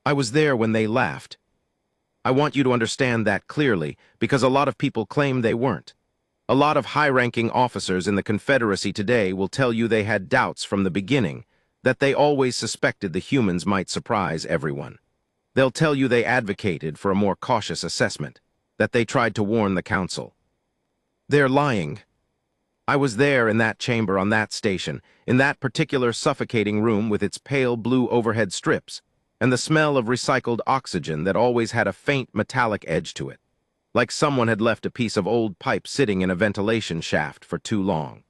I was there when they laughed. I want you to understand that clearly, because a lot of people claim they weren't. A lot of high-ranking officers in the Confederacy today will tell you they had doubts from the beginning, that they always suspected the humans might surprise everyone. They'll tell you they advocated for a more cautious assessment, that they tried to warn the council. They're lying. I was there in that chamber on that station, in that particular suffocating room with its pale blue overhead strips, and the smell of recycled oxygen that always had a faint metallic edge to it, like someone had left a piece of old pipe sitting in a ventilation shaft for too long.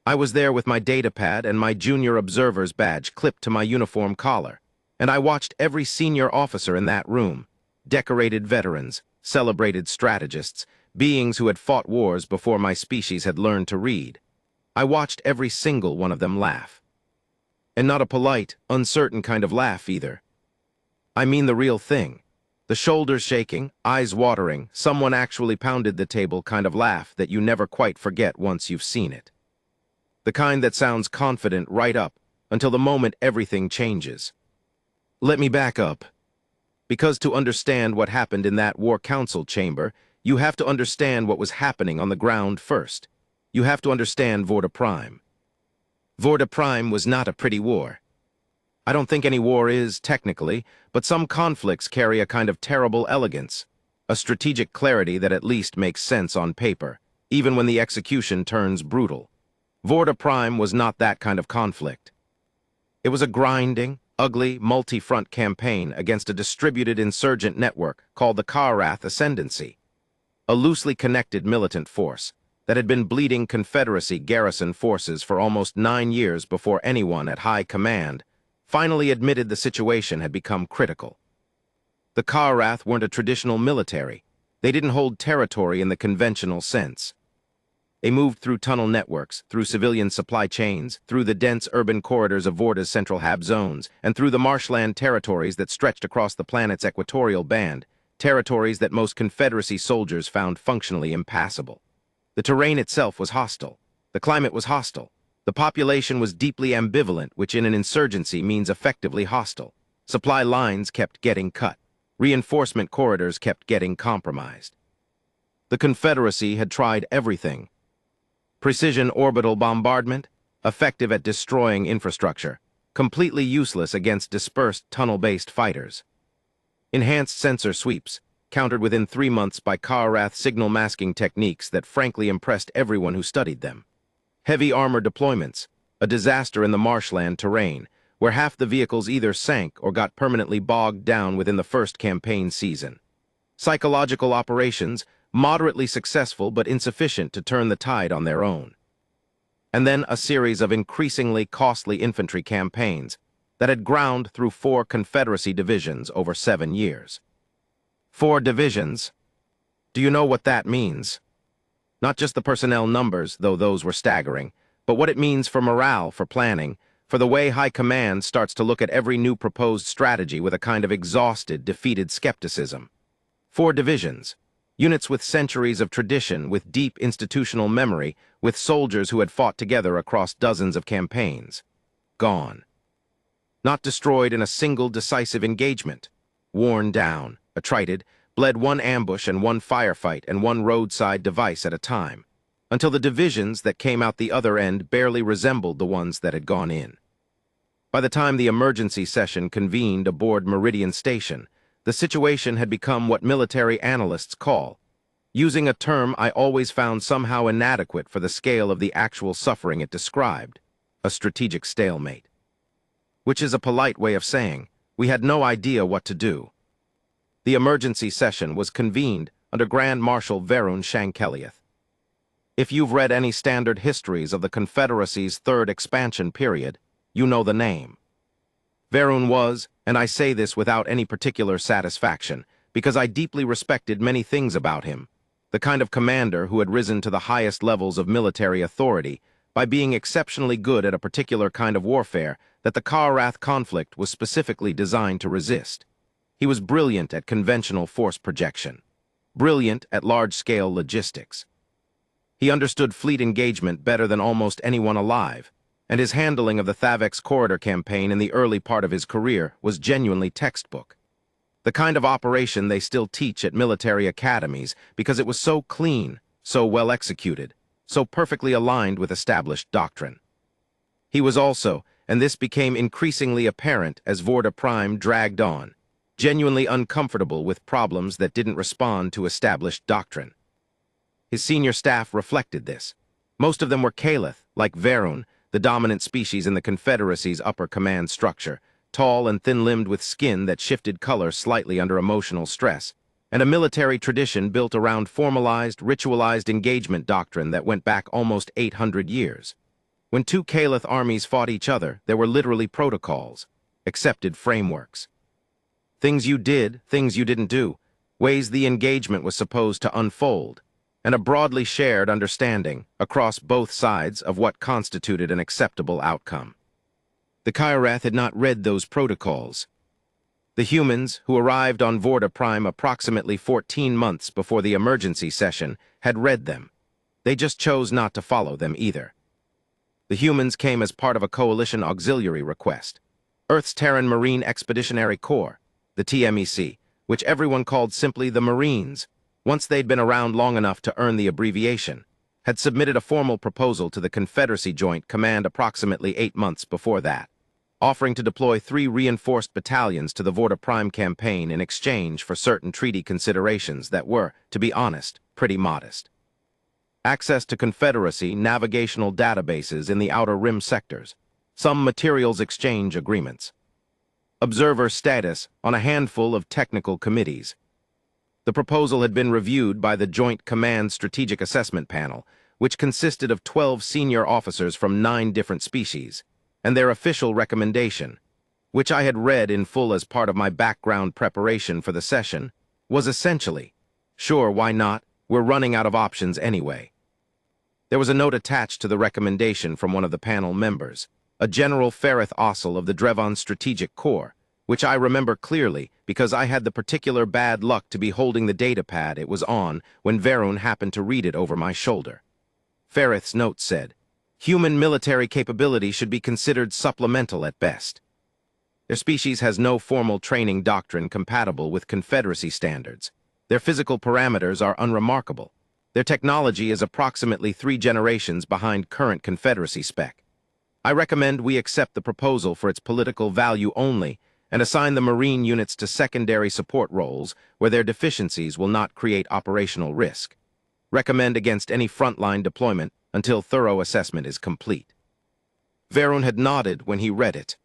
I was there with my datapad and my junior observer's badge clipped to my uniform collar, and I watched every senior officer in that room, decorated veterans, celebrated strategists, beings who had fought wars before my species had learned to read. I watched every single one of them laugh. And not a polite, uncertain kind of laugh either. I mean the real thing. The shoulders shaking, eyes watering, someone actually pounded the table kind of laugh that you never quite forget once you've seen it. The kind that sounds confident right up until the moment everything changes. Let me back up. Because to understand what happened in that War Council chamber, you have to understand what was happening on the ground first. You have to understand Vorta Prime. Vorta Prime was not a pretty war. I don't think any war is, technically, but some conflicts carry a kind of terrible elegance, a strategic clarity that at least makes sense on paper, even when the execution turns brutal. Vorta Prime was not that kind of conflict. It was a grinding, ugly, multi-front campaign against a distributed insurgent network called the Karath Ascendancy, a loosely connected militant force that had been bleeding Confederacy garrison forces for almost 9 years before anyone at high command finally admitted the situation had become critical. The Karath weren't a traditional military. They didn't hold territory in the conventional sense. They moved through tunnel networks, through civilian supply chains, through the dense urban corridors of Vorta's central hab zones, and through the marshland territories that stretched across the planet's equatorial band, territories that most Confederacy soldiers found functionally impassable. The terrain itself was hostile. The climate was hostile. The population was deeply ambivalent, which in an insurgency means effectively hostile. Supply lines kept getting cut. Reinforcement corridors kept getting compromised. The Confederacy had tried everything. Precision orbital bombardment, effective at destroying infrastructure, completely useless against dispersed tunnel-based fighters. Enhanced sensor sweeps, countered within 3 months by Karath signal masking techniques that frankly impressed everyone who studied them. Heavy armor deployments, a disaster in the marshland terrain, where half the vehicles either sank or got permanently bogged down within the first campaign season. Psychological operations, moderately successful but insufficient to turn the tide on their own. And then a series of increasingly costly infantry campaigns that had ground through 4 Confederacy divisions over 7 years. 4 divisions. Do you know what that means? Not just the personnel numbers, though those were staggering, but what it means for morale, for planning, for the way high command starts to look at every new proposed strategy with a kind of exhausted, defeated skepticism. 4 divisions. Units with centuries of tradition, with deep institutional memory, with soldiers who had fought together across dozens of campaigns. Gone. Not destroyed in a single decisive engagement. Worn down, attrited, bled 1 ambush and 1 firefight and 1 roadside device at a time, until the divisions that came out the other end barely resembled the ones that had gone in. By the time the emergency session convened aboard Meridian Station, the situation had become what military analysts call, using a term I always found somehow inadequate for the scale of the actual suffering it described, a strategic stalemate. Which is a polite way of saying, we had no idea what to do. The emergency session was convened under Grand Marshal Varun Shankeliath. If you've read any standard histories of the Confederacy's 3rd expansion period, you know the name. Varun was, and I say this without any particular satisfaction, because I deeply respected many things about him, the kind of commander who had risen to the highest levels of military authority by being exceptionally good at a particular kind of warfare that the Karath conflict was specifically designed to resist. He was brilliant at conventional force projection, brilliant at large-scale logistics. He understood fleet engagement better than almost anyone alive, and his handling of the Thavex corridor campaign in the early part of his career was genuinely textbook. The kind of operation they still teach at military academies because it was so clean, so well executed, so perfectly aligned with established doctrine. He was also, and this became increasingly apparent as Vorta Prime dragged on, genuinely uncomfortable with problems that didn't respond to established doctrine. His senior staff reflected this. Most of them were Caliph, like Varun, the dominant species in the Confederacy's upper command structure, tall and thin-limbed with skin that shifted color slightly under emotional stress, and a military tradition built around formalized, ritualized engagement doctrine that went back almost 800 years. When two Caliph armies fought each other, there were literally protocols, accepted frameworks. Things you did, things you didn't do, ways the engagement was supposed to unfold, and a broadly shared understanding across both sides of what constituted an acceptable outcome. The Kyrath had not read those protocols. The humans, who arrived on Vorta Prime approximately 14 months before the emergency session, had read them. They just chose not to follow them either. The humans came as part of a coalition auxiliary request. Earth's Terran Marine Expeditionary Corps, the TMEC, which everyone called simply the Marines, once they'd been around long enough to earn the abbreviation, had submitted a formal proposal to the Confederacy Joint Command approximately 8 months before that, offering to deploy 3 reinforced battalions to the Vorta Prime campaign in exchange for certain treaty considerations that were, to be honest, pretty modest. Access to Confederacy navigational databases in the Outer Rim sectors, some materials exchange agreements, observer status on a handful of technical committees. The proposal had been reviewed by the Joint Command Strategic Assessment Panel, which consisted of 12 senior officers from 9 different species, and their official recommendation, which I had read in full as part of my background preparation for the session, was essentially, sure, why not, we're running out of options anyway. There was a note attached to the recommendation from one of the panel members, a General Ferrith Ossel of the Drevon Strategic Corps, which I remember clearly because I had the particular bad luck to be holding the datapad it was on when Varun happened to read it over my shoulder. Ferrith's note said, "Human military capability should be considered supplemental at best. Their species has no formal training doctrine compatible with Confederacy standards. Their physical parameters are unremarkable. Their technology is approximately 3 generations behind current Confederacy spec. I recommend we accept the proposal for its political value only and assign the Marine units to secondary support roles where their deficiencies will not create operational risk. Recommend against any frontline deployment until thorough assessment is complete." Varun had nodded when he read it.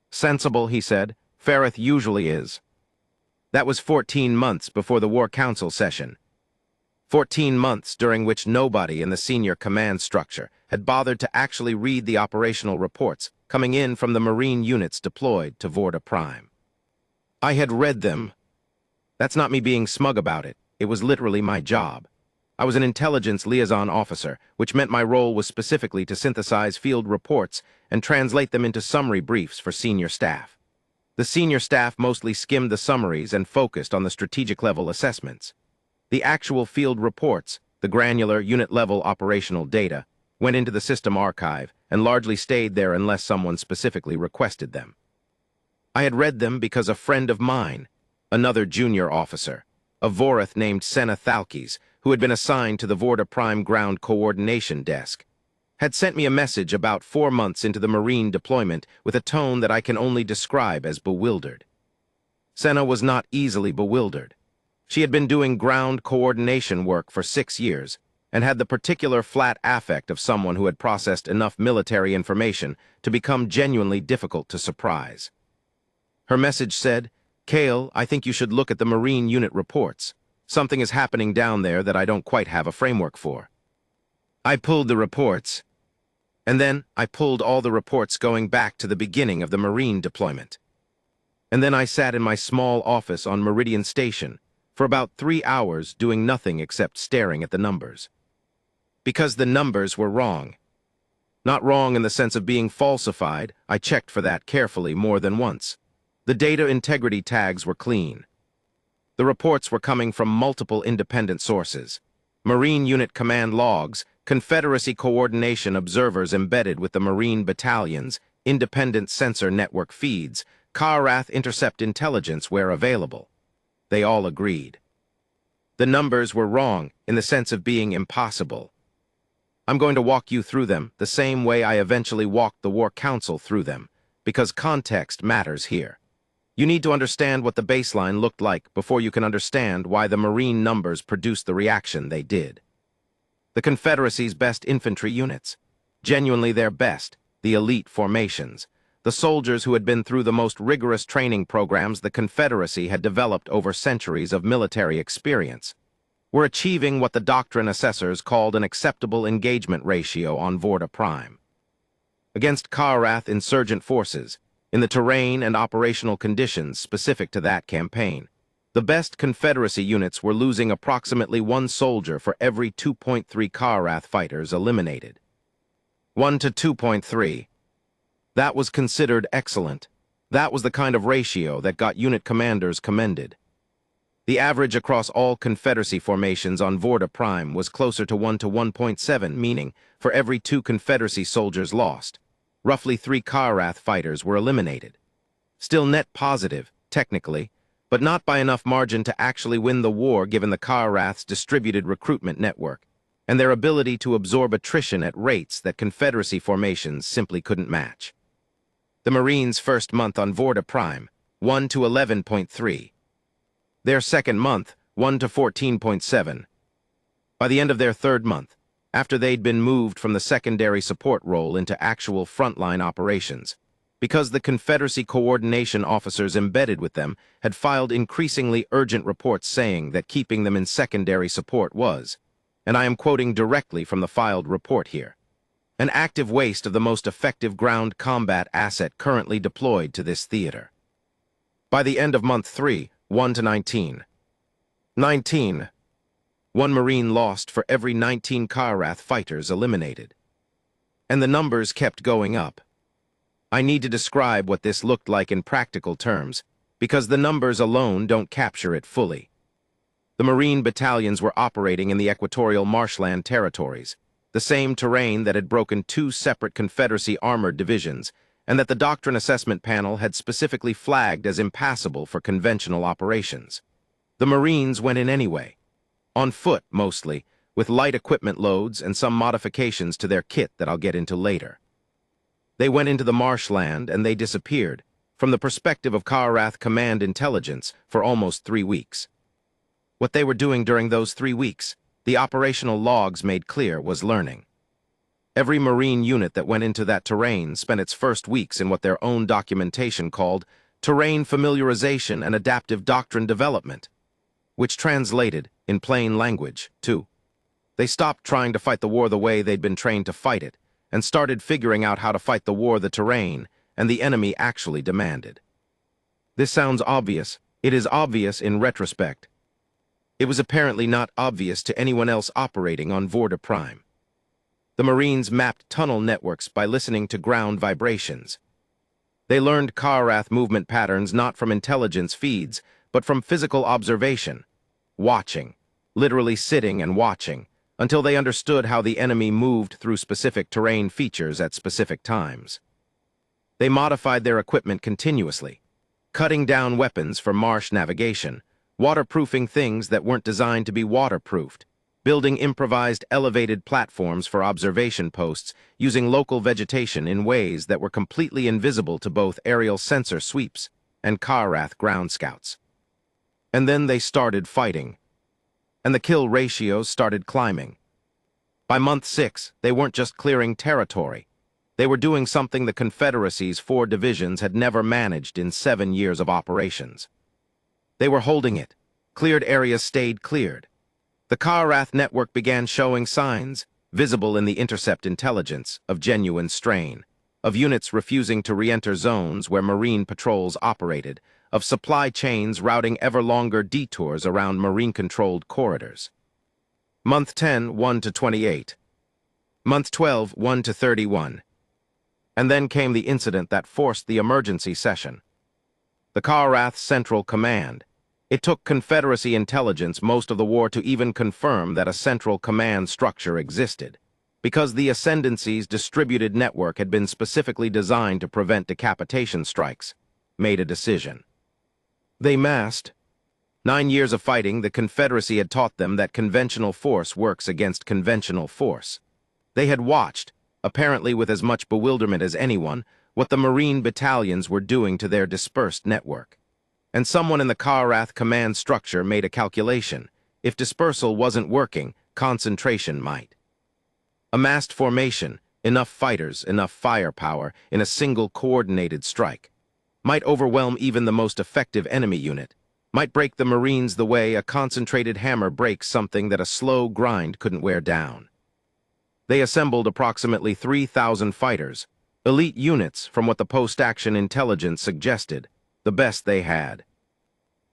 "Sensible," he said. "Ferrith usually is." That was 14 months before the War Council session. 14 months during which nobody in the senior command structure had bothered to actually read the operational reports coming in from the Marine units deployed to Vorta Prime. I had read them. That's not me being smug about it. It was literally my job. I was an intelligence liaison officer, which meant my role was specifically to synthesize field reports and translate them into summary briefs for senior staff. The senior staff mostly skimmed the summaries and focused on the strategic-level assessments. The actual field reports, the granular unit-level operational data, went into the system archive and largely stayed there unless someone specifically requested them. I had read them because a friend of mine, another junior officer, a Vorith named Senna Thalkes, who had been assigned to the Vorta Prime Ground Coordination Desk, had sent me a message about 4 months into the Marine deployment with a tone that I can only describe as bewildered. Senna was not easily bewildered. She had been doing ground coordination work for 6 years and had the particular flat affect of someone who had processed enough military information to become genuinely difficult to surprise. Her message said, "Kale, I think you should look at the Marine unit reports. Something is happening down there that I don't quite have a framework for." I pulled the reports, and then I pulled all the reports going back to the beginning of the Marine deployment. And then I sat in my small office on Meridian Station for about 3 hours doing nothing except staring at the numbers. Because the numbers were wrong. Not wrong in the sense of being falsified, I checked for that carefully more than once. The data integrity tags were clean. The reports were coming from multiple independent sources. Marine Unit Command logs, Confederacy coordination observers embedded with the Marine battalions, independent sensor network feeds, CARATH intercept intelligence where available. They all agreed. The numbers were wrong in the sense of being impossible. I'm going to walk you through them the same way I eventually walked the War Council through them, because context matters here. You need to understand what the baseline looked like before you can understand why the Marine numbers produced the reaction they did. The Confederacy's best infantry units, genuinely their best, the elite formations, the soldiers who had been through the most rigorous training programs the Confederacy had developed over centuries of military experience, were achieving what the doctrine assessors called an acceptable engagement ratio on Vorda Prime. Against CARATH insurgent forces, in the terrain and operational conditions specific to that campaign, the best Confederacy units were losing approximately 1 soldier for every 2.3 CARATH fighters eliminated. 1 to 2.3. That was considered excellent. That was the kind of ratio that got unit commanders commended. The average across all Confederacy formations on Vorda Prime was closer to 1 to 1.7, meaning for every 2 Confederacy soldiers lost, roughly 3 CARATH fighters were eliminated. Still net positive, technically, but not by enough margin to actually win the war given the CARATH's distributed recruitment network and their ability to absorb attrition at rates that Confederacy formations simply couldn't match. The Marines' first month on Vorda Prime, 1 to 11.3. Their second month, 1 to 14.7. By the end of their third month, after they'd been moved from the secondary support role into actual frontline operations, because the Confederacy coordination officers embedded with them had filed increasingly urgent reports saying that keeping them in secondary support was, and I am quoting directly from the filed report here, an active waste of the most effective ground combat asset currently deployed to this theater. By the end of month 3, 1 to 19. 19. 1 Marine lost for every 19 CARATH fighters eliminated. And the numbers kept going up. I need to describe what this looked like in practical terms, because the numbers alone don't capture it fully. The Marine battalions were operating in the equatorial marshland territories, the same terrain that had broken 2 separate Confederacy armored divisions, and that the Doctrine Assessment Panel had specifically flagged as impassable for conventional operations. The Marines went in anyway, on foot mostly, with light equipment loads and some modifications to their kit that I'll get into later. They went into the marshland and they disappeared, from the perspective of CARATH Command Intelligence, for almost 3 weeks. What they were doing during those 3 weeks, the operational logs made clear, was learning. Every Marine unit that went into that terrain spent its first weeks in what their own documentation called terrain familiarization and adaptive doctrine development, which translated, in plain language, to they stopped trying to fight the war the way they'd been trained to fight it, and started figuring out how to fight the war the terrain and the enemy actually demanded. This sounds obvious. It is obvious in retrospect. It was apparently not obvious to anyone else operating on Vorda Prime. The Marines mapped tunnel networks by listening to ground vibrations. They learned CARATH movement patterns not from intelligence feeds, but from physical observation, watching, literally sitting and watching, until they understood how the enemy moved through specific terrain features at specific times. They modified their equipment continuously, cutting down weapons for marsh navigation, waterproofing things that weren't designed to be waterproofed, building improvised elevated platforms for observation posts using local vegetation in ways that were completely invisible to both aerial sensor sweeps and CARATH ground scouts. And then they started fighting, and the kill ratios started climbing. By month 6, they weren't just clearing territory. They were doing something the Confederacy's 4 divisions had never managed in 7 years of operations. They were holding it. Cleared areas stayed cleared. The CARATH network began showing signs, visible in the intercept intelligence, of genuine strain, of units refusing to re-enter zones where Marine patrols operated, of supply chains routing ever longer detours around Marine-controlled corridors. Month 10, 1 to 28. Month 12, 1 to 31. And then came the incident that forced the emergency session. The CARATH Central Command, It took Confederacy intelligence most of the war to even confirm that a central command structure existed, because the Ascendancy's distributed network had been specifically designed to prevent decapitation strikes, made a decision. They massed. 9 years of fighting, the Confederacy had taught them that conventional force works against conventional force. They had watched, apparently with as much bewilderment as anyone, what the Marine battalions were doing to their dispersed network. And someone in the Karath command structure made a calculation. If dispersal wasn't working, concentration might. A massed formation, enough fighters, enough firepower, in a single coordinated strike, might overwhelm even the most effective enemy unit, might break the Marines the way a concentrated hammer breaks something that a slow grind couldn't wear down. They assembled approximately 3,000 fighters, elite units from what the post-action intelligence suggested, the best they had.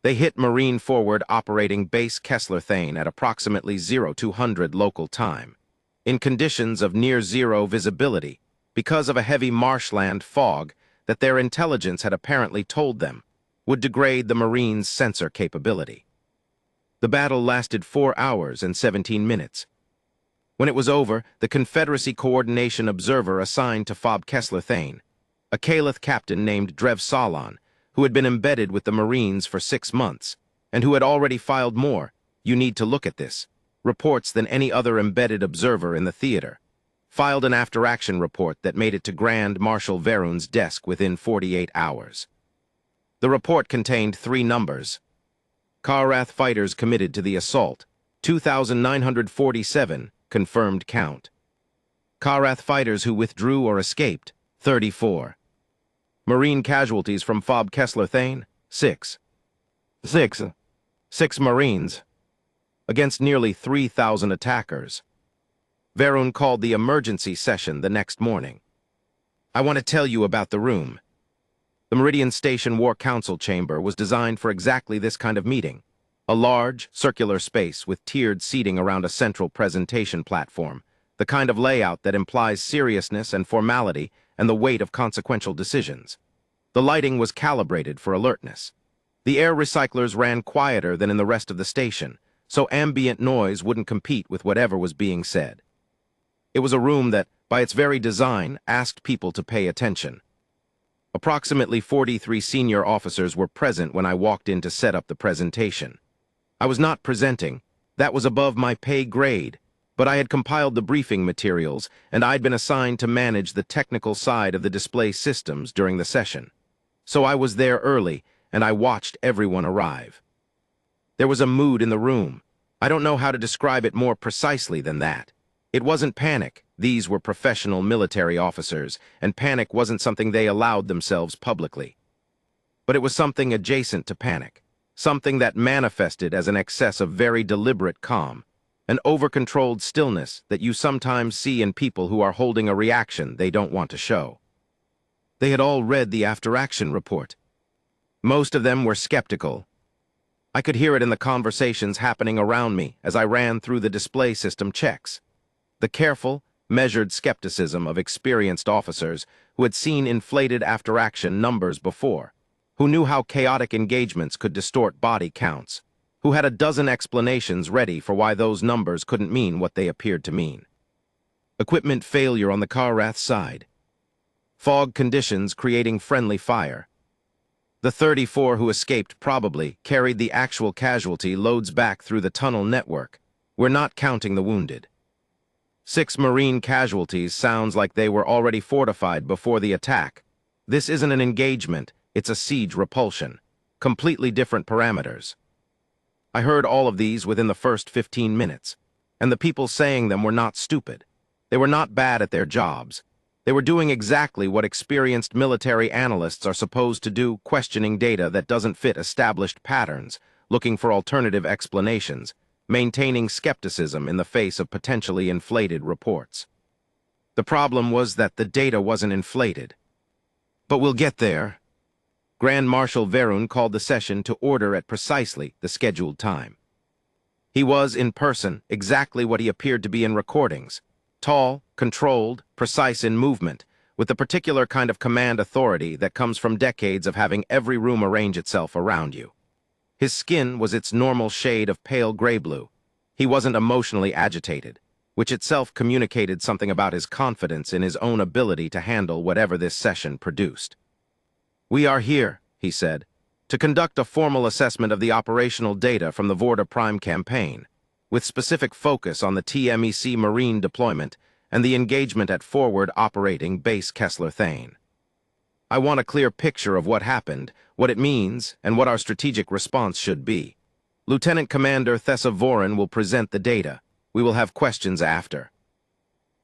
They hit Marine Forward Operating Base Kessler-Thane at approximately 0200 local time, in conditions of near-zero visibility, because of a heavy marshland fog that their intelligence had apparently told them would degrade the Marines' sensor capability. The battle lasted 4 hours and 17 minutes. When it was over, the Confederacy Coordination Observer assigned to FOB Kessler-Thane, a Caliph captain named Drev Salon, who had been embedded with the Marines for 6 months, and who had already filed more, you need to look at this, reports than any other embedded observer in the theater, filed an after-action report that made it to Grand Marshal Verun's desk within 48 hours. The report contained 3 numbers. Karath fighters committed to the assault, 2,947, confirmed count. Karath fighters who withdrew or escaped, 34. Marine casualties from FOB Kessler-Thane, 6. 6 Marines, against nearly 3,000 attackers. Verun called the emergency session the next morning. I want to tell you about the room. The Meridian Station War Council chamber was designed for exactly this kind of meeting, a large, circular space with tiered seating around a central presentation platform, the kind of layout that implies seriousness and formality and the weight of consequential decisions. The lighting was calibrated for alertness. The air recyclers ran quieter than in the rest of the station, so ambient noise wouldn't compete with whatever was being said. It was a room that, by its very design, asked people to pay attention. Approximately 43 senior officers were present when I walked in to set up the presentation. I was not presenting. That was above my pay grade, but I had compiled the briefing materials, and I'd been assigned to manage the technical side of the display systems during the session. So I was there early, and I watched everyone arrive. There was a mood in the room. I don't know how to describe it more precisely than that. It wasn't panic. These were professional military officers, and panic wasn't something they allowed themselves publicly. But it was something adjacent to panic, something that manifested as an excess of very deliberate calm, an over-controlled stillness that you sometimes see in people who are holding a reaction they don't want to show. They had all read the after-action report. Most of them were skeptical. I could hear it in the conversations happening around me as I ran through the display system checks. The careful, measured skepticism of experienced officers who had seen inflated after-action numbers before, who knew how chaotic engagements could distort body counts, who had a dozen explanations ready for why those numbers couldn't mean what they appeared to mean. Equipment failure on the Karath side. Fog conditions creating friendly fire. The 34 who escaped probably carried the actual casualty loads back through the tunnel network. We're not counting the wounded. 6 Marine casualties sounds like they were already fortified before the attack. This isn't an engagement, it's a siege repulsion. Completely different parameters. I heard all of these within the first 15 minutes, and the people saying them were not stupid. They were not bad at their jobs. They were doing exactly what experienced military analysts are supposed to do, questioning data that doesn't fit established patterns, looking for alternative explanations, maintaining skepticism in the face of potentially inflated reports. The problem was that the data wasn't inflated. But we'll get there. Grand Marshal Verun called the session to order at precisely the scheduled time. He was, in person, exactly what he appeared to be in recordings. Tall, controlled, precise in movement, with the particular kind of command authority that comes from decades of having every room arrange itself around you. His skin was its normal shade of pale gray-blue. He wasn't emotionally agitated, which itself communicated something about his confidence in his own ability to handle whatever this session produced. "We are here," he said, "to conduct a formal assessment of the operational data from the Vorta Prime campaign, with specific focus on the TMEC Marine deployment and the engagement at Forward Operating Base Kessler Thane. I want a clear picture of what happened, what it means, and what our strategic response should be. Lieutenant Commander Thessa Vorin will present the data. We will have questions after."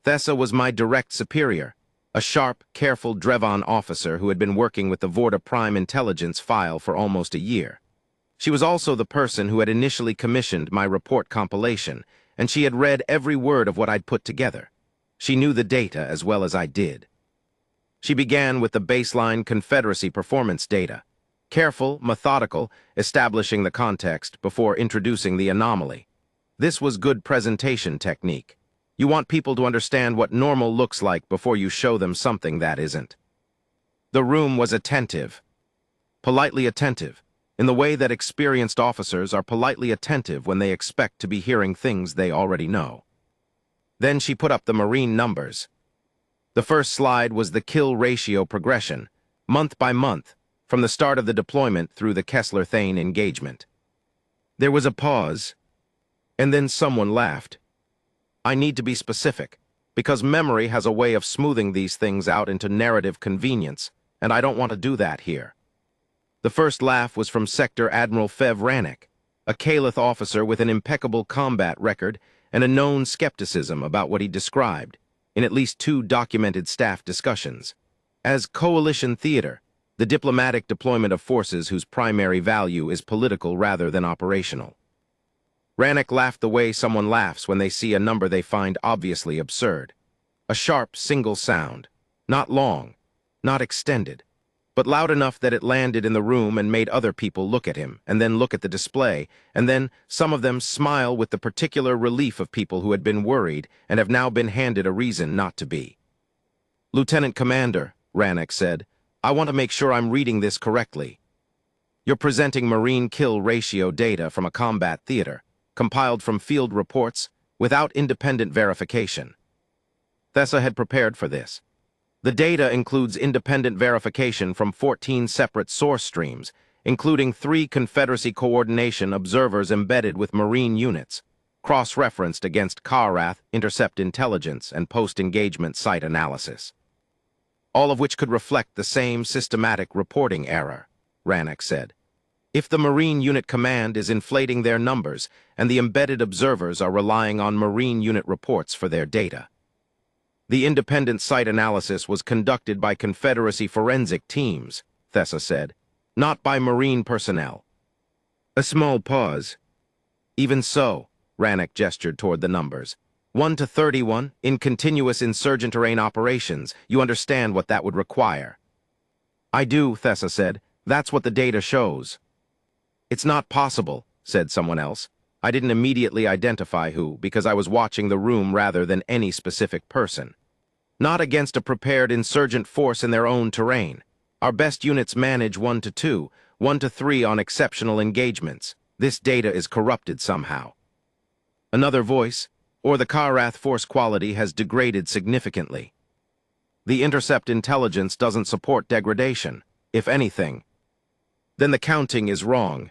Thessa was my direct superior, a sharp, careful Drevon officer who had been working with the Vorta Prime intelligence file for almost a year. She was also the person who had initially commissioned my report compilation, and she had read every word of what I'd put together. She knew the data as well as I did. She began with the baseline Confederacy performance data, careful, methodical, establishing the context before introducing the anomaly. This was good presentation technique. You want people to understand what normal looks like before you show them something that isn't. The room was attentive, politely attentive, in the way that experienced officers are politely attentive when they expect to be hearing things they already know. Then she put up the Marine numbers. The first slide was the kill ratio progression, month by month, from the start of the deployment through the Kessler Thane engagement. There was a pause, and then someone laughed. I need to be specific, because memory has a way of smoothing these things out into narrative convenience, and I don't want to do that here. The first laugh was from Sector Admiral Fev Rannick, a Caliph officer with an impeccable combat record and a known skepticism about what he described, in at least 2 documented staff discussions, as coalition theater, the diplomatic deployment of forces whose primary value is political rather than operational. Rannick laughed the way someone laughs when they see a number they find obviously absurd. A sharp, single sound, not long, not extended, but loud enough that it landed in the room and made other people look at him, and then look at the display, and then some of them smile with the particular relief of people who had been worried and have now been handed a reason not to be. "Lieutenant Commander," Rannick said, "I want to make sure I'm reading this correctly. You're presenting Marine kill ratio data from a combat theater, compiled from field reports, without independent verification." Thessa had prepared for this. The data includes independent verification from 14 separate source streams, including 3 Confederacy coordination observers embedded with Marine units, cross-referenced against CARATH, intercept intelligence, and post-engagement site analysis. All of which could reflect the same systematic reporting error, Rannick said. If the Marine Unit Command is inflating their numbers and the embedded observers are relying on Marine Unit reports for their data. The independent site analysis was conducted by Confederacy forensic teams, Thessa said, not by Marine personnel. A small pause. Even so, Rannick gestured toward the numbers. 1 to 31 in continuous insurgent terrain operations. You understand what that would require. I do, Thessa said. That's what the data shows. It's not possible, said someone else. I didn't immediately identify who, because I was watching the room rather than any specific person. Not against a prepared insurgent force in their own terrain. Our best units manage 1 to 2, 1 to 3 on exceptional engagements. This data is corrupted somehow. Another voice, or the CARATH force quality has degraded significantly. The intercept intelligence doesn't support degradation, if anything. Then the counting is wrong.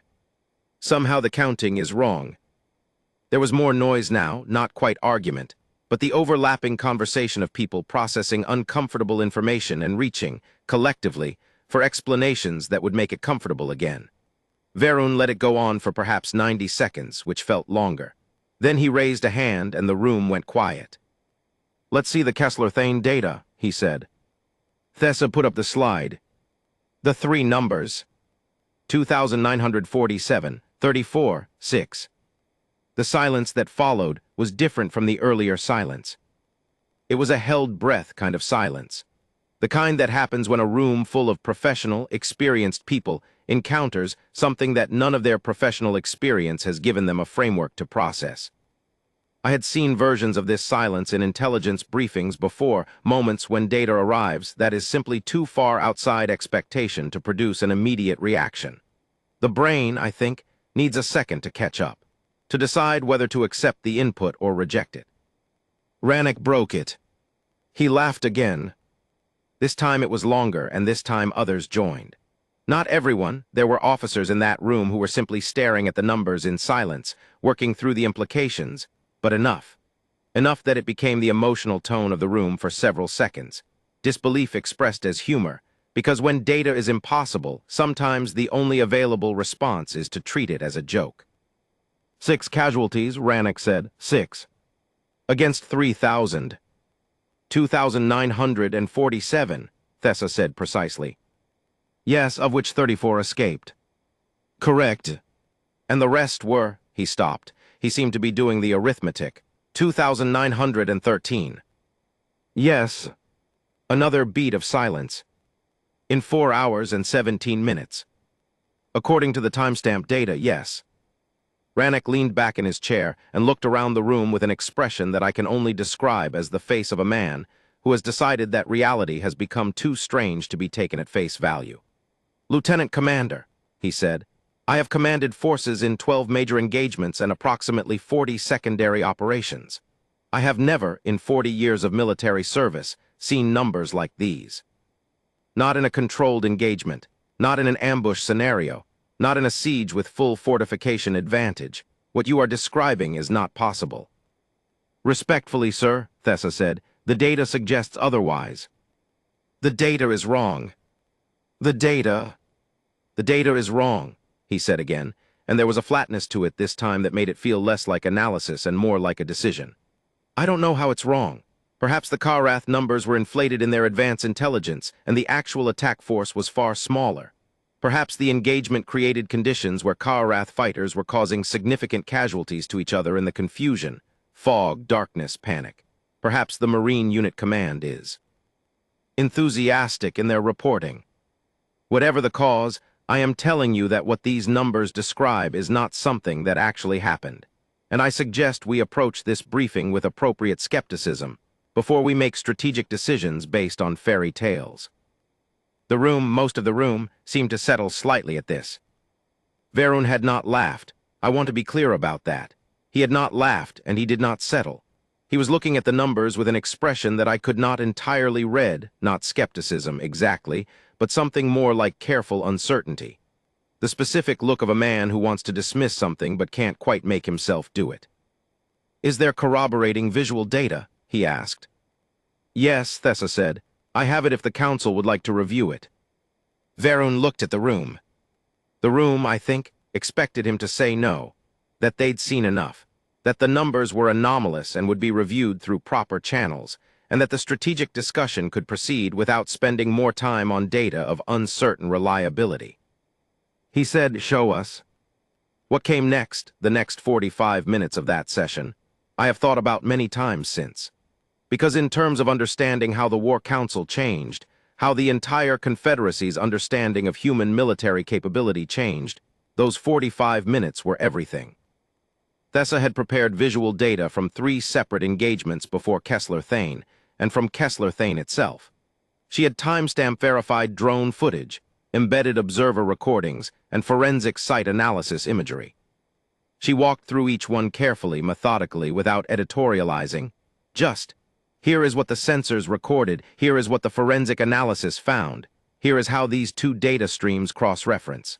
Somehow the counting is wrong. There was more noise now, not quite argument, but the overlapping conversation of people processing uncomfortable information and reaching, collectively, for explanations that would make it comfortable again. Varun let it go on for perhaps 90 seconds, which felt longer. Then he raised a hand and the room went quiet. Let's see the Kessler Thane data, he said. Thessa put up the slide. The 3 numbers. 2,947, 34, 6. The silence that followed was different from the earlier silence. It was a held breath kind of silence. The kind that happens when a room full of professional, experienced people encounters something that none of their professional experience has given them a framework to process. I had seen versions of this silence in intelligence briefings before, moments when data arrives that is simply too far outside expectation to produce an immediate reaction. The brain, I think, needs a second to catch up, to decide whether to accept the input or reject it. Rannick broke it. He laughed again. This time it was longer, and this time others joined. Not everyone. There were officers in that room who were simply staring at the numbers in silence, working through the implications, but enough. Enough that it became the emotional tone of the room for several seconds. Disbelief expressed as humor, because when data is impossible, sometimes the only available response is to treat it as a joke. 6 casualties, Rannick said. 6. Against 3,000. 2,947, Thessa said precisely. Yes, of which 34 escaped. Correct. And the rest were, he stopped. He seemed to be doing the arithmetic. 2,913. Yes. Another beat of silence. In 4 hours and 17 minutes. According to the timestamp data, yes. Rannick leaned back in his chair and looked around the room with an expression that I can only describe as the face of a man who has decided that reality has become too strange to be taken at face value. Lieutenant Commander, he said, I have commanded forces in 12 major engagements and approximately 40 secondary operations. I have never, in 40 years of military service, seen numbers like these. Not in a controlled engagement, not in an ambush scenario, not in a siege with full fortification advantage. What you are describing is not possible. Respectfully, sir, Thessa said, the data suggests otherwise. The data is wrong. The data is wrong, he said again, and there was a flatness to it this time that made it feel less like analysis and more like a decision. I don't know how it's wrong. Perhaps the Karath numbers were inflated in their advance intelligence, and the actual attack force was far smaller. Perhaps the engagement created conditions where Karath fighters were causing significant casualties to each other in the confusion, fog, darkness, panic. Perhaps the Marine Unit Command is enthusiastic in their reporting. Whatever the cause, I am telling you that what these numbers describe is not something that actually happened, and I suggest we approach this briefing with appropriate skepticism before we make strategic decisions based on fairy tales. Most of the room, seemed to settle slightly at this. Varun had not laughed. I want to be clear about that. He had not laughed, and he did not settle. He was looking at the numbers with an expression that I could not entirely read, not skepticism exactly, but something more like careful uncertainty. The specific look of a man who wants to dismiss something but can't quite make himself do it. Is there corroborating visual data? He asked. Yes, Thessa said. I have it if the Council would like to review it. Varun looked at the room. The room, I think, expected him to say no, that they'd seen enough, that the numbers were anomalous and would be reviewed through proper channels, and that the strategic discussion could proceed without spending more time on data of uncertain reliability. He said, show us. What came next, the next 45 minutes of that session, I have thought about many times since. Because in terms of understanding how the War Council changed, how the entire Confederacy's understanding of human military capability changed, those 45 minutes were everything. Thessa had prepared visual data from 3 separate engagements before Kessler Thane, and from Kessler Thane itself. She had timestamp verified drone footage, embedded observer recordings, and forensic site analysis imagery. She walked through each one carefully, methodically, without editorializing. Just, here is what the sensors recorded, here is what the forensic analysis found, here is how these 2 data streams cross-reference.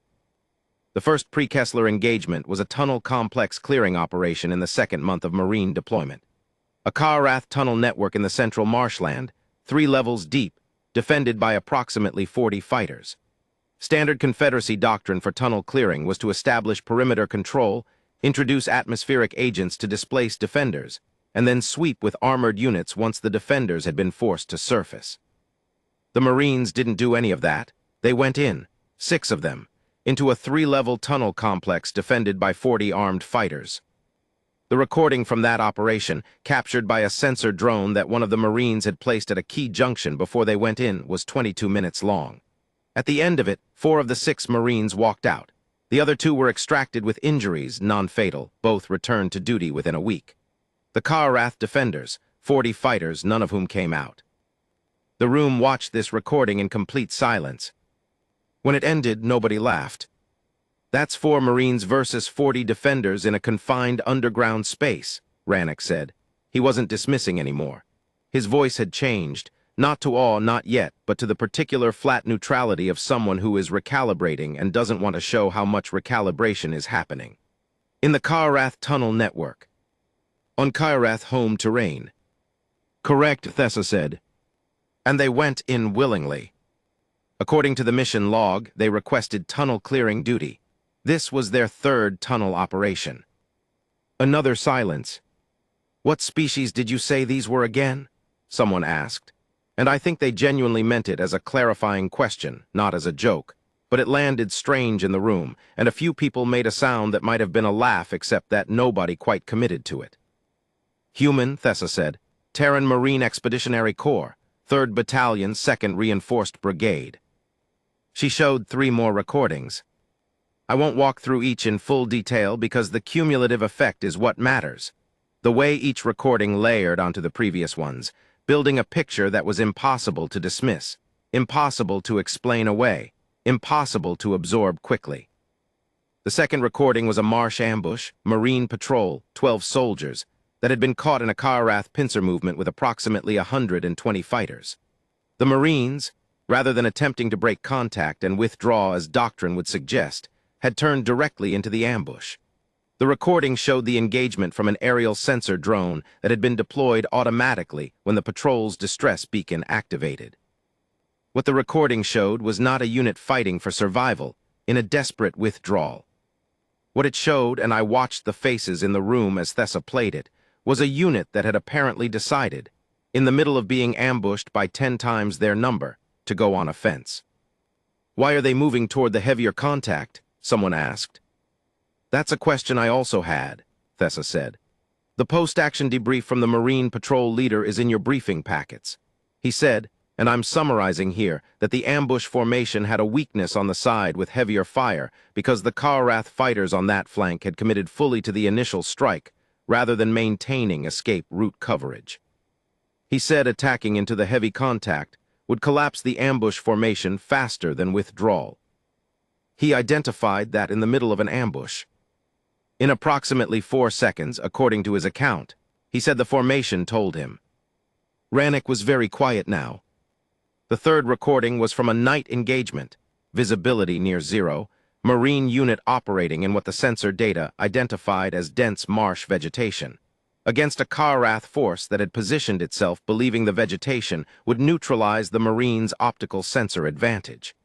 The first pre-Kessler engagement was a tunnel complex clearing operation in the 2nd month of Marine deployment. A Karath tunnel network in the central marshland, 3 levels deep, defended by approximately 40 fighters. Standard Confederacy doctrine for tunnel clearing was to establish perimeter control, introduce atmospheric agents to displace defenders, and then sweep with armored units once the defenders had been forced to surface. The Marines didn't do any of that. They went in, 6 of them, into a 3-level tunnel complex defended by 40 armed fighters. The recording from that operation, captured by a sensor drone that one of the Marines had placed at a key junction before they went in, was 22 minutes long. At the end of it, 4 of the 6 Marines walked out. The other 2 were extracted with injuries, non-fatal, both returned to duty within a week. The Karath defenders, 40 fighters, none of whom came out. The room watched this recording in complete silence. When it ended, nobody laughed. That's 4 Marines versus 40 defenders in a confined underground space, Rannick said. He wasn't dismissing anymore. His voice had changed, not to awe, not yet, but to the particular flat neutrality of someone who is recalibrating and doesn't want to show how much recalibration is happening. In the Karath Tunnel Network. On Karath home terrain. Correct, Thessa said. And they went in willingly. According to the mission log, they requested tunnel clearing duty. This was their 3rd tunnel operation. Another silence. What species did you say these were again? Someone asked. And I think they genuinely meant it as a clarifying question, not as a joke. But it landed strange in the room, and a few people made a sound that might have been a laugh, except that nobody quite committed to it. Human, Thessa said. Terran Marine Expeditionary Corps, 3rd Battalion, 2nd Reinforced Brigade. She showed 3 more recordings. I won't walk through each in full detail because the cumulative effect is what matters. The way each recording layered onto the previous ones, building a picture that was impossible to dismiss, impossible to explain away, impossible to absorb quickly. The second recording was a marsh ambush, Marine patrol, 12 soldiers, that had been caught in a Karath pincer movement with approximately 120 fighters. The Marines, rather than attempting to break contact and withdraw as doctrine would suggest, had turned directly into the ambush. The recording showed the engagement from an aerial sensor drone that had been deployed automatically when the patrol's distress beacon activated. What the recording showed was not a unit fighting for survival, in a desperate withdrawal. What it showed, and I watched the faces in the room as Thessa played it, was a unit that had apparently decided, in the middle of being ambushed by 10 times their number, to go on offense. Why are they moving toward the heavier contact? Someone asked. That's a question I also had, Thessa said. The post-action debrief from the Marine Patrol leader is in your briefing packets. He said, and I'm summarizing here, that the ambush formation had a weakness on the side with heavier fire because the Karath fighters on that flank had committed fully to the initial strike rather than maintaining escape route coverage. He said attacking into the heavy contact would collapse the ambush formation faster than withdrawal. He identified that in the middle of an ambush. In approximately 4 seconds, according to his account, he said the formation told him. Rannick was very quiet now. The third recording was from a night engagement, visibility near 0, Marine unit operating in what the sensor data identified as dense marsh vegetation, against a Karath force that had positioned itself believing the vegetation would neutralize the Marines' optical sensor advantage.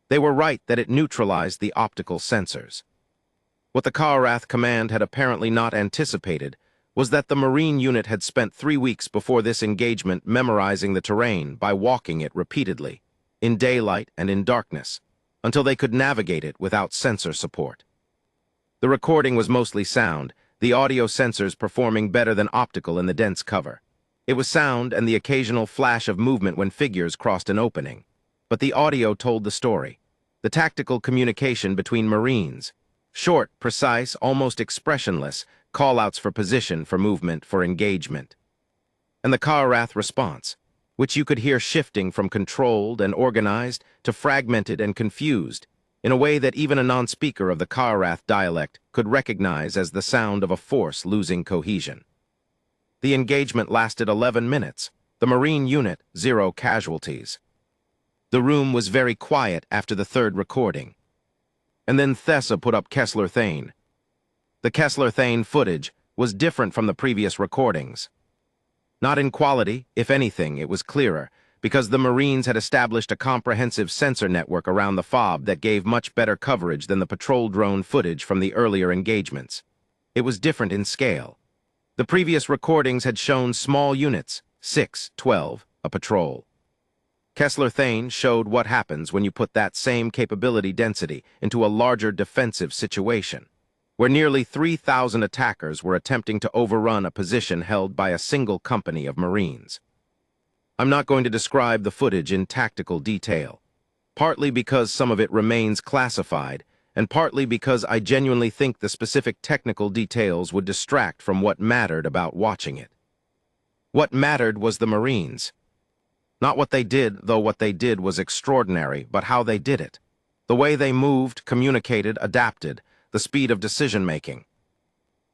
They were right that it neutralized the optical sensors. What the Karath command had apparently not anticipated was that the Marine unit had spent 3 weeks before this engagement memorizing the terrain by walking it repeatedly, in daylight and in darkness, until they could navigate it without sensor support. The recording was mostly sound, the audio sensors performing better than optical in the dense cover. It was sound and the occasional flash of movement when figures crossed an opening. But the audio told the story. The tactical communication between Marines. Short, precise, almost expressionless, call-outs for position, for movement, for engagement. And the Karath response, which you could hear shifting from controlled and organized to fragmented and confused, in a way that even a non-speaker of the Karath dialect could recognize as the sound of a force losing cohesion. The engagement lasted 11 minutes. The Marine unit, 0 casualties. The room was very quiet after the third recording. And then Thessa put up Kessler-Thane. The Kessler-Thane footage was different from the previous recordings. Not in quality, if anything, it was clearer, because the Marines had established a comprehensive sensor network around the FOB that gave much better coverage than the patrol drone footage from the earlier engagements. It was different in scale. The previous recordings had shown small units, 6, 12, a patrol. Kessler-Thane showed what happens when you put that same capability density into a larger defensive situation, where nearly 3,000 attackers were attempting to overrun a position held by a single company of Marines. I'm not going to describe the footage in tactical detail, partly because some of it remains classified, and partly because I genuinely think the specific technical details would distract from what mattered about watching it. What mattered was the Marines. Not what they did, though what they did was extraordinary, but how they did it. The way they moved, communicated, adapted, the speed of decision-making.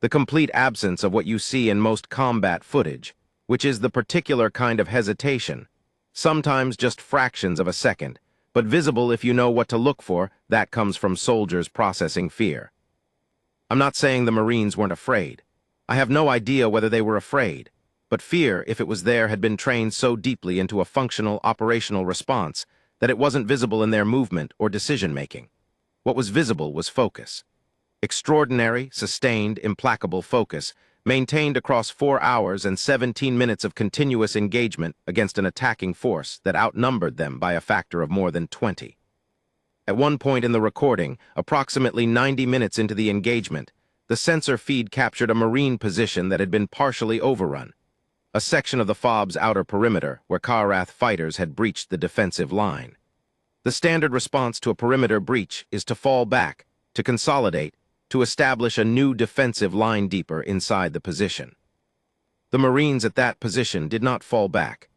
The complete absence of what you see in most combat footage, which is the particular kind of hesitation, sometimes just fractions of a second, but visible if you know what to look for. That comes from soldiers processing fear. I'm not saying the Marines weren't afraid. I have no idea whether they were afraid, but fear, if it was there, had been trained so deeply into a functional, operational response that it wasn't visible in their movement or decision-making. What was visible was focus. Extraordinary, sustained, implacable focus, maintained across 4 hours and 17 minutes of continuous engagement against an attacking force that outnumbered them by a factor of more than 20. At one point in the recording, approximately 90 minutes into the engagement, the sensor feed captured a Marine position that had been partially overrun, a section of the FOB's outer perimeter where Karath fighters had breached the defensive line. The standard response to a perimeter breach is to fall back, to consolidate, to establish a new defensive line deeper inside the position. The Marines at that position did not fall back.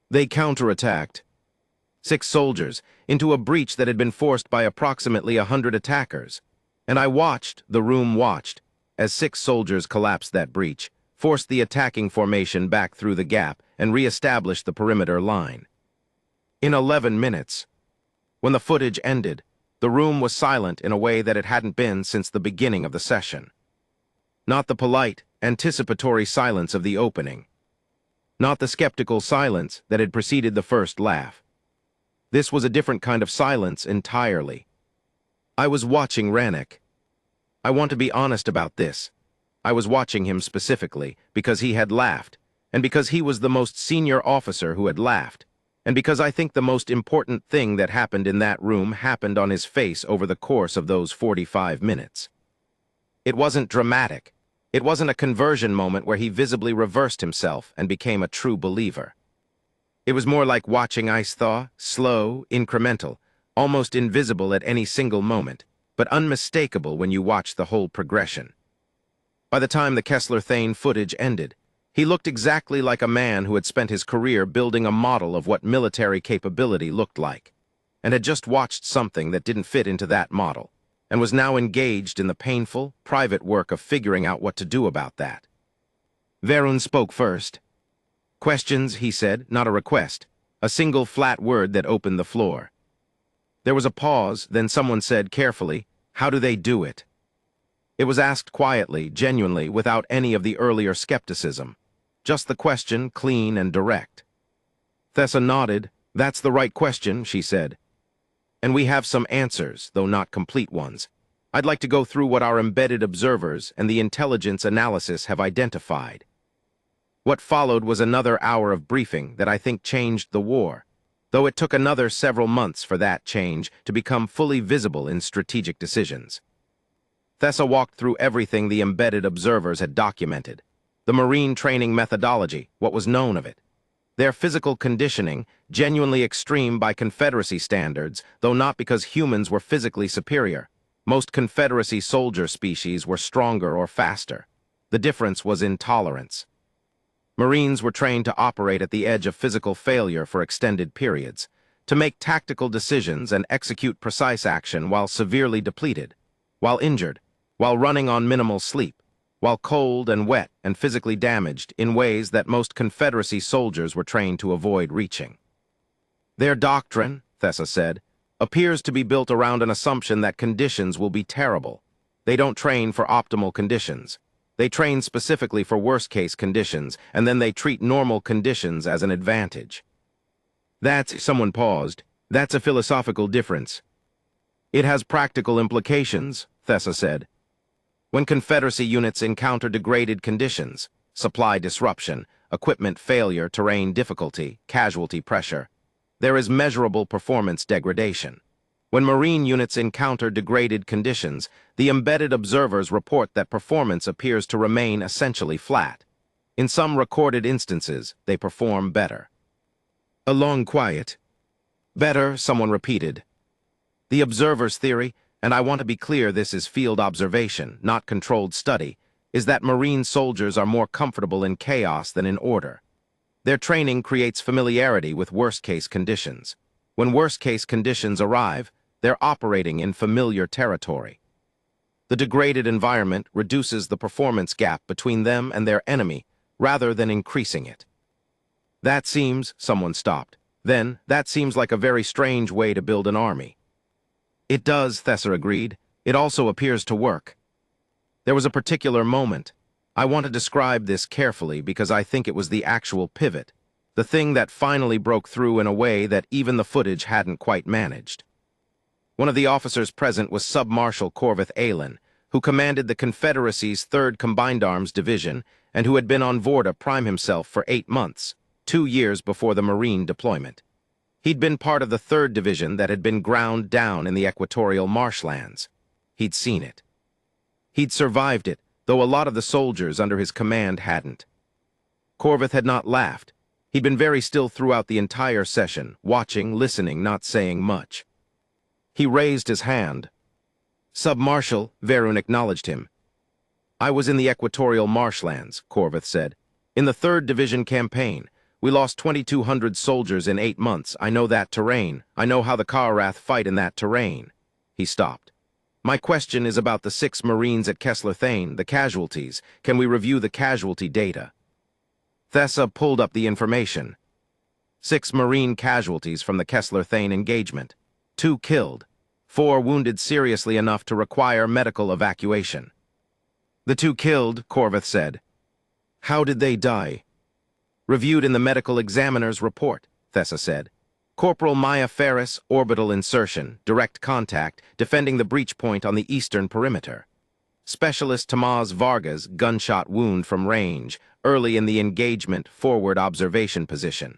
They counterattacked. 6 soldiers into a breach that had been forced by approximately 100 attackers, and I watched, the room watched, as 6 soldiers collapsed that breach, forced the attacking formation back through the gap, and re-established the perimeter line. In 11 minutes, when the footage ended, the room was silent in a way that it hadn't been since the beginning of the session. Not the polite, anticipatory silence of the opening. Not the skeptical silence that had preceded the first laugh. This was a different kind of silence entirely. I was watching Rannick. I want to be honest about this. I was watching him specifically because he had laughed, and because he was the most senior officer who had laughed, and because I think the most important thing that happened in that room happened on his face over the course of those 45 minutes. It wasn't dramatic. It wasn't a conversion moment where he visibly reversed himself and became a true believer. It was more like watching ice thaw, slow, incremental, almost invisible at any single moment, but unmistakable when you watch the whole progression. By the time the Kessler-Thane footage ended, he looked exactly like a man who had spent his career building a model of what military capability looked like, and had just watched something that didn't fit into that model, and was now engaged in the painful, private work of figuring out what to do about that. Varun spoke first. Questions, he said, not a request, a single flat word that opened the floor. There was a pause, then someone said carefully, "How do they do it?" It was asked quietly, genuinely, without any of the earlier skepticism. Just the question, clean and direct. Thessa nodded. "That's the right question," she said. "And we have some answers, though not complete ones. I'd like to go through what our embedded observers and the intelligence analysis have identified." What followed was another hour of briefing that I think changed the war, though it took another several months for that change to become fully visible in strategic decisions. Thessa walked through everything the embedded observers had documented. The Marine training methodology, what was known of it. Their physical conditioning, genuinely extreme by Confederacy standards, though not because humans were physically superior. Most Confederacy soldier species were stronger or faster. The difference was in tolerance. Marines were trained to operate at the edge of physical failure for extended periods, to make tactical decisions and execute precise action while severely depleted, while injured, while running on minimal sleep, while cold and wet and physically damaged in ways that most Confederacy soldiers were trained to avoid reaching. Their doctrine, Thessa said, appears to be built around an assumption that conditions will be terrible. They don't train for optimal conditions. They train specifically for worst-case conditions, and then they treat normal conditions as an advantage. Someone paused. That's a philosophical difference. It has practical implications, Thessa said. When Confederacy units encounter degraded conditions, supply disruption, equipment failure, terrain difficulty, casualty pressure, there is measurable performance degradation. When Marine units encounter degraded conditions, the embedded observers report that performance appears to remain essentially flat. In some recorded instances, they perform better. A long quiet. Better, someone repeated. The observer's theory, and I want to be clear this is field observation, not controlled study, is that Marine soldiers are more comfortable in chaos than in order. Their training creates familiarity with worst-case conditions. When worst-case conditions arrive, They're operating in familiar territory. The degraded environment reduces the performance gap between them and their enemy, rather than increasing it. Someone stopped. That seems like a very strange way to build an army. It does, Thessa agreed. It also appears to work. There was a particular moment. I want to describe this carefully because I think it was the actual pivot, the thing that finally broke through in a way that even the footage hadn't quite managed. One of the officers present was Sub-Marshal Corvith Aylan, who commanded the Confederacy's 3rd Combined Arms Division and who had been on Vorda Prime himself for 8 months, 2 years before the Marine deployment. He'd been part of the 3rd Division that had been ground down in the equatorial marshlands. He'd seen it. He'd survived it, though a lot of the soldiers under his command hadn't. Corvith had not laughed. He'd been very still throughout the entire session, watching, listening, not saying much. He raised his hand. Sub-Marshal, Varun acknowledged him. I was in the equatorial marshlands, Corvith said. In the 3rd Division campaign. We lost 2,200 soldiers in 8 months. I know that terrain. I know how the Karath fight in that terrain. He stopped. My question is about the 6 Marines at Kessler Thane, the casualties. Can we review the casualty data? Thessa pulled up the information. 6 Marine casualties from the Kessler Thane engagement. 2 killed. 4 wounded seriously enough to require medical evacuation. The 2 killed, Corvith said. How did they die? Reviewed in the medical examiner's report, Thessa said. Corporal Maya Ferris, orbital insertion, direct contact, defending the breach point on the eastern perimeter. Specialist Tomás Vargas, gunshot wound from range, early in the engagement, forward observation position.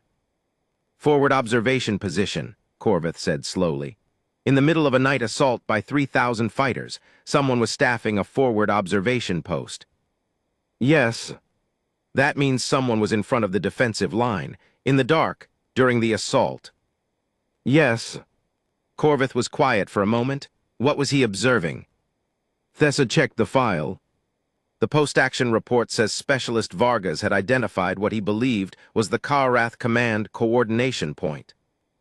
Forward observation position, Corvith said slowly. In the middle of a night assault by 3,000 fighters, someone was staffing a forward observation post. Yes. That means someone was in front of the defensive line, in the dark, during the assault. Yes. Corvith was quiet for a moment. What was he observing? Thessa checked the file. The post-action report says Specialist Vargas had identified what he believed was the Karath Command coordination point,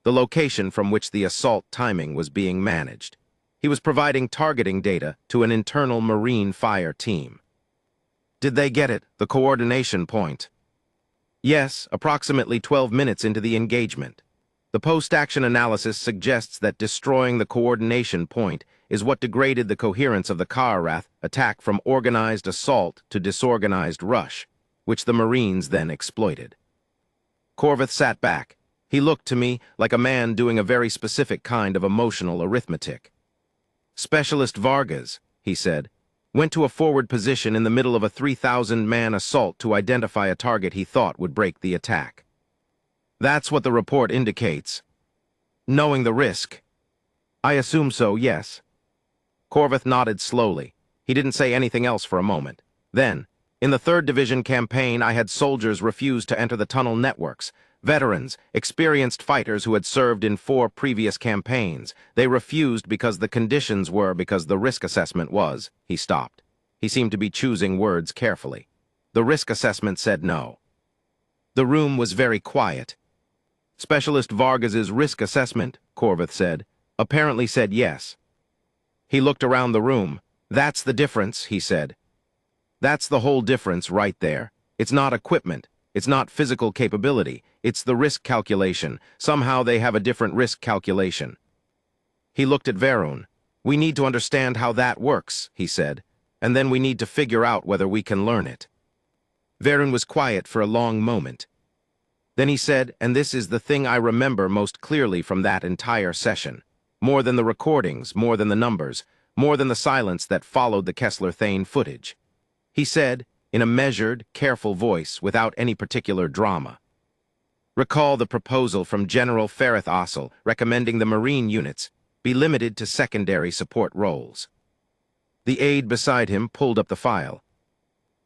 the location from which the assault timing was being managed. He was providing targeting data to an internal Marine fire team. Did they get it, the coordination point? Yes, approximately 12 minutes into the engagement. The post-action analysis suggests that destroying the coordination point is what degraded the coherence of the Karath attack from organized assault to disorganized rush, which the Marines then exploited. Corvith sat back. He looked to me like a man doing a very specific kind of emotional arithmetic. Specialist Vargas, he said, went to a forward position in the middle of a 3,000-man assault to identify a target he thought would break the attack. That's what the report indicates. Knowing the risk. I assume so, yes. Corvith nodded slowly. He didn't say anything else for a moment. Then, in the 3rd Division campaign, I had soldiers refuse to enter the tunnel networks. Veterans, experienced fighters who had served in 4 previous campaigns. They refused because the risk assessment was. He stopped. He seemed to be choosing words carefully. The risk assessment said no. The room was very quiet. Specialist Vargas's risk assessment, Corvith said, apparently said yes. He looked around the room. That's the difference, he said. That's the whole difference right there. It's not equipment. It's not physical capability. It's the risk calculation. Somehow they have a different risk calculation. He looked at Varun. We need to understand how that works, he said, and then we need to figure out whether we can learn it. Varun was quiet for a long moment. Then he said, and this is the thing I remember most clearly from that entire session, more than the recordings, more than the numbers, more than the silence that followed the Kessler Thane footage. He said, in a measured, careful voice, without any particular drama. Recall the proposal from General Ferrith Ossel recommending the Marine units be limited to secondary support roles. The aide beside him pulled up the file.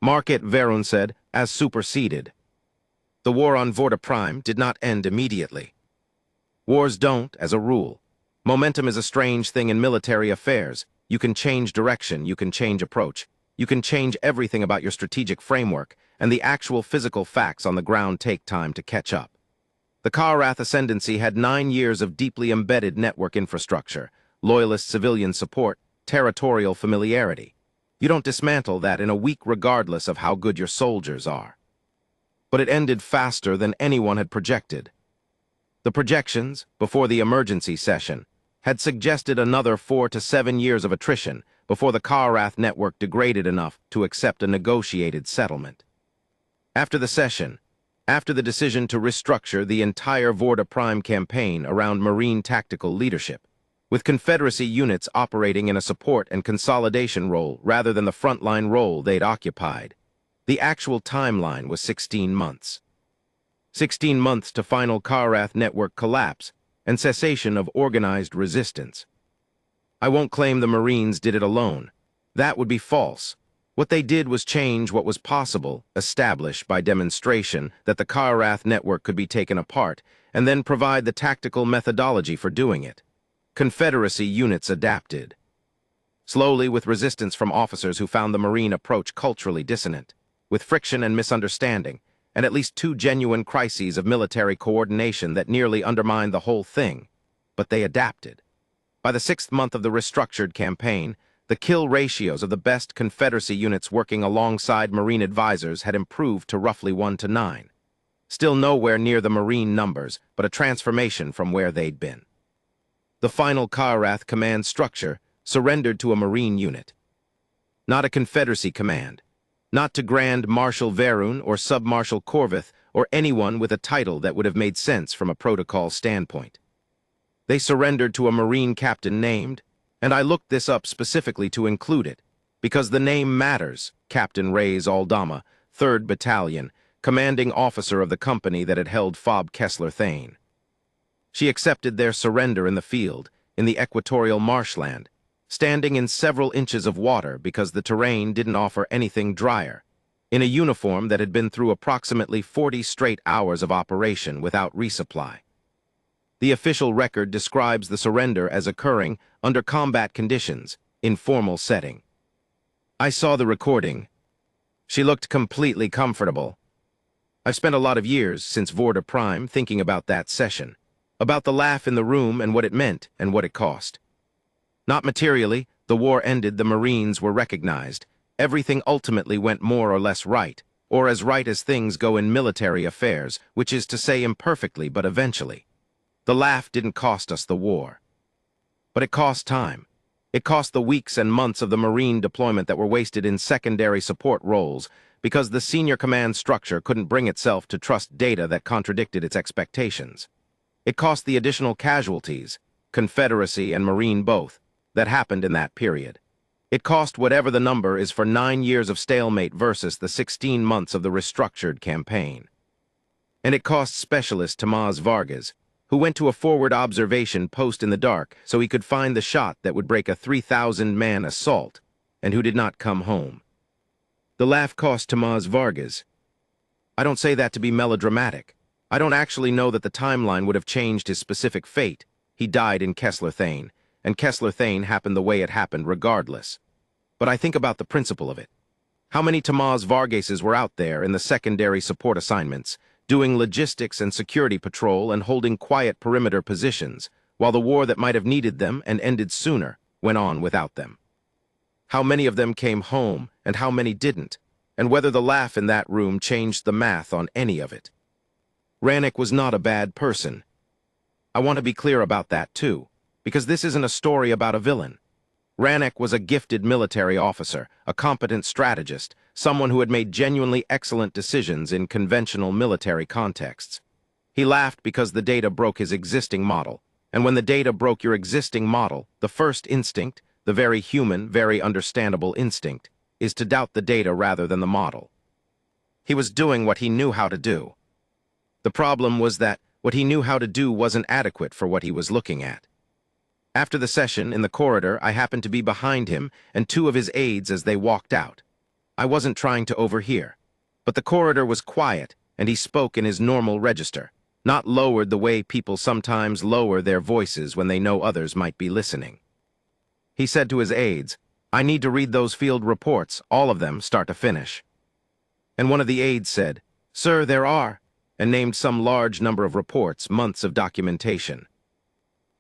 Mark it, Varun said, as superseded. The war on Vorda Prime did not end immediately. Wars don't, as a rule. Momentum is a strange thing in military affairs. You can change direction, you can change approach. You can change everything about your strategic framework, and the actual physical facts on the ground take time to catch up. The Karath Ascendancy had 9 years of deeply embedded network infrastructure, loyalist civilian support, territorial familiarity. You don't dismantle that in a week regardless of how good your soldiers are. But it ended faster than anyone had projected. The projections, before the emergency session, had suggested another 4 to 7 years of attrition before the Karath network degraded enough to accept a negotiated settlement. After the session, after the decision to restructure the entire Vorda Prime campaign around Marine tactical leadership, with Confederacy units operating in a support and consolidation role rather than the frontline role they'd occupied, the actual timeline was 16 months. 16 months to final Karath network collapse and cessation of organized resistance. I won't claim the Marines did it alone. That would be false. What they did was change what was possible, establish by demonstration that the Karath network could be taken apart, and then provide the tactical methodology for doing it. Confederacy units adapted. Slowly, with resistance from officers who found the Marine approach culturally dissonant, with friction and misunderstanding, and at least 2 genuine crises of military coordination that nearly undermined the whole thing. But they adapted. By the 6th month of the restructured campaign, the kill ratios of the best Confederacy units working alongside Marine advisors had improved to roughly 1 to 9. Still nowhere near the Marine numbers, but a transformation from where they'd been. The final Karath command structure surrendered to a Marine unit. Not a Confederacy command. Not to Grand Marshal Verun or Sub-Marshal Corvith or anyone with a title that would have made sense from a protocol standpoint. They surrendered to a Marine captain named, and I looked this up specifically to include it, because the name matters, Captain Reyes Aldama, 3rd Battalion, commanding officer of the company that had held Fob Kessler Thane. She accepted their surrender in the field, in the equatorial marshland, standing in several inches of water because the terrain didn't offer anything drier, in a uniform that had been through approximately 40 straight hours of operation without resupply. The official record describes the surrender as occurring under combat conditions, in formal setting. I saw the recording. She looked completely comfortable. I've spent a lot of years since Vorda Prime thinking about that session, about the laugh in the room and what it meant and what it cost. Not materially, the war ended, the Marines were recognized. Everything ultimately went more or less right, or as right as things go in military affairs, which is to say imperfectly, but eventually. The laugh didn't cost us the war. But it cost time. It cost the weeks and months of the Marine deployment that were wasted in secondary support roles because the senior command structure couldn't bring itself to trust data that contradicted its expectations. It cost the additional casualties, Confederacy and Marine both, that happened in that period. It cost whatever the number is for 9 years of stalemate versus the 16 months of the restructured campaign. And it cost Specialist Tomás Vargas, who went to a forward observation post in the dark so he could find the shot that would break a 3,000-man assault, and who did not come home. The laugh cost Tomás Vargas. I don't say that to be melodramatic. I don't actually know that the timeline would have changed his specific fate. He died in Kessler Thane, and Kessler Thane happened the way it happened regardless. But I think about the principle of it. How many Tomás Vargases were out there in the secondary support assignments, doing logistics and security patrol and holding quiet perimeter positions, while the war that might have needed them and ended sooner went on without them? How many of them came home, and how many didn't, and whether the laugh in that room changed the math on any of it. Rannick was not a bad person. I want to be clear about that too, because this isn't a story about a villain. Rannick was a gifted military officer, a competent strategist, someone who had made genuinely excellent decisions in conventional military contexts. He laughed because the data broke his existing model, and when the data broke your existing model, the first instinct, the very human, very understandable instinct, is to doubt the data rather than the model. He was doing what he knew how to do. The problem was that what he knew how to do wasn't adequate for what he was looking at. After the session, in the corridor, I happened to be behind him and 2 of his aides as they walked out. I wasn't trying to overhear, but the corridor was quiet, and he spoke in his normal register, not lowered the way people sometimes lower their voices when they know others might be listening. He said to his aides, "I need to read those field reports, all of them, start to finish." And one of the aides said, "Sir, there are," and named some large number of reports, months of documentation.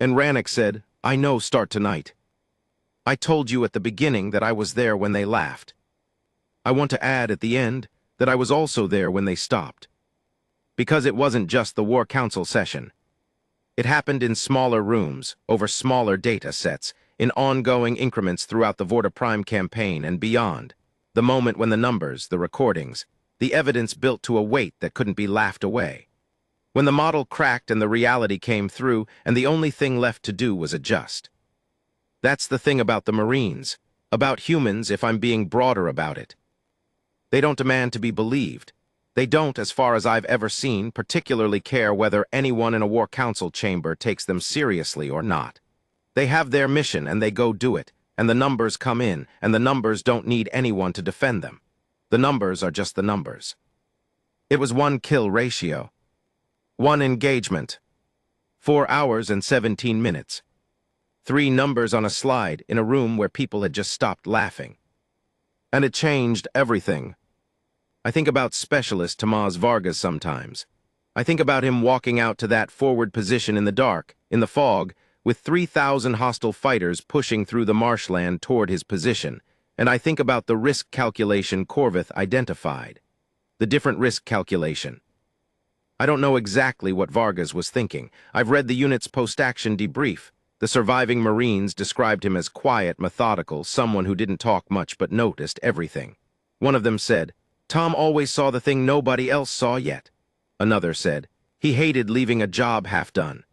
And Rannick said, I know start tonight. I told you at the beginning that I was there when they laughed. I want to add at the end that I was also there when they stopped. Because it wasn't just the War Council session. It happened in smaller rooms, over smaller data sets, in ongoing increments throughout the Vorta Prime campaign and beyond. The moment when the numbers, the recordings, the evidence built to a weight that couldn't be laughed away. When the model cracked and the reality came through, and the only thing left to do was adjust. That's the thing about the Marines, about humans if I'm being broader about it. They don't demand to be believed. They don't, as far as I've ever seen, particularly care whether anyone in a War Council chamber takes them seriously or not. They have their mission and they go do it, and the numbers come in, and the numbers don't need anyone to defend them. The numbers are just the numbers. It was 1 kill ratio. 1 engagement. 4 hours and 17 minutes. 3 numbers on a slide in a room where people had just stopped laughing. And it changed everything. I think about Specialist Tomás Vargas sometimes. I think about him walking out to that forward position in the dark, in the fog, with 3,000 hostile fighters pushing through the marshland toward his position, and I think about the risk calculation Corvith identified. The different risk calculation. I don't know exactly what Vargas was thinking. I've read the unit's post-action debrief. The surviving Marines described him as quiet, methodical, someone who didn't talk much but noticed everything. One of them said, "Tom always saw the thing nobody else saw yet." Another said, "He hated leaving a job half done."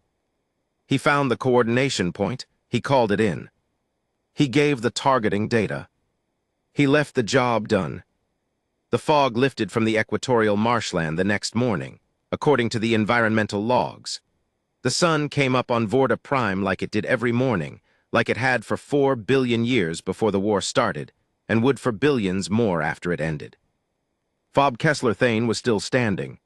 He found the coordination point. He called it in. He gave the targeting data. He left the job done. The fog lifted from the equatorial marshland the next morning, according to the environmental logs. The sun came up on Vorta Prime like it did every morning, like it had for 4 billion years before the war started, and would for billions more after it ended. Fob Kessler Thane was still standing.